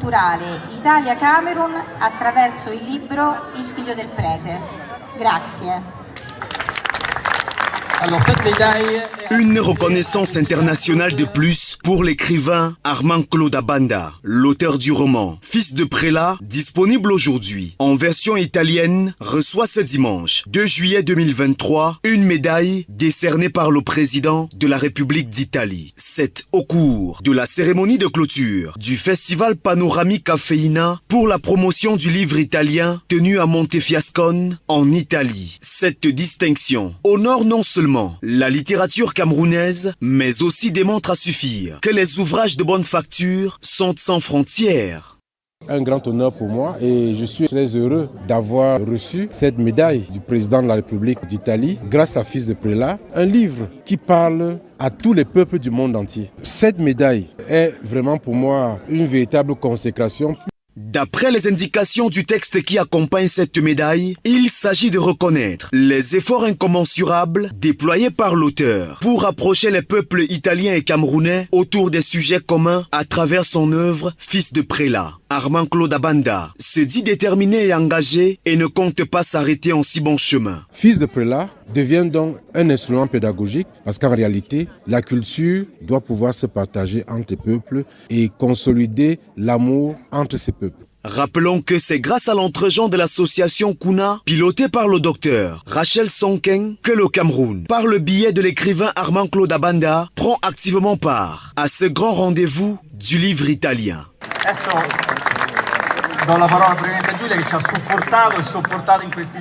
culturale Italia-Camerun attraverso il libro Il figlio del prete. Grazie. Alors, cette médaille... Une reconnaissance internationale de plus pour l'écrivain Armand-Claude Abanda, l'auteur du roman Fils de prélat, disponible aujourd'hui en version italienne, reçoit ce dimanche 2 juillet 2023 une médaille décernée par le président de la République d'Italie. C'est au cours de la cérémonie de clôture du festival panoramique Cafeina pour la promotion du livre italien tenu à Montefiascone en Italie. Cette distinction honore non seulement la littérature camerounaise, mais aussi démontre à suffire que les ouvrages de bonne facture sont sans frontières. Un grand honneur pour moi et je suis très heureux d'avoir reçu cette médaille du président de la République d'Italie grâce à Fils de prélat, un livre qui parle à tous les peuples du monde entier. Cette médaille est vraiment pour moi une véritable consécration. D'après les indications du texte qui accompagne cette médaille, il s'agit de reconnaître les efforts incommensurables déployés par l'auteur pour rapprocher les peuples italiens et camerounais autour des sujets communs à travers son œuvre Fils de prélat. Armand-Claude Abanda se dit déterminé et engagé et ne compte pas s'arrêter en si bon chemin. Fils de prélat devient donc un instrument pédagogique parce qu'en réalité, la culture doit pouvoir se partager entre les peuples et consolider l'amour entre ces peuples. Rappelons que c'est grâce à l'entregent de l'association Kuna, pilotée par le docteur Rachel Sonken, que le Cameroun, par le biais de l'écrivain Armand-Claude Abanda, prend activement part à ce grand rendez-vous du livre italien. Adesso do la parola al Presidente Giulia che ci ha supportato e sopportato in questi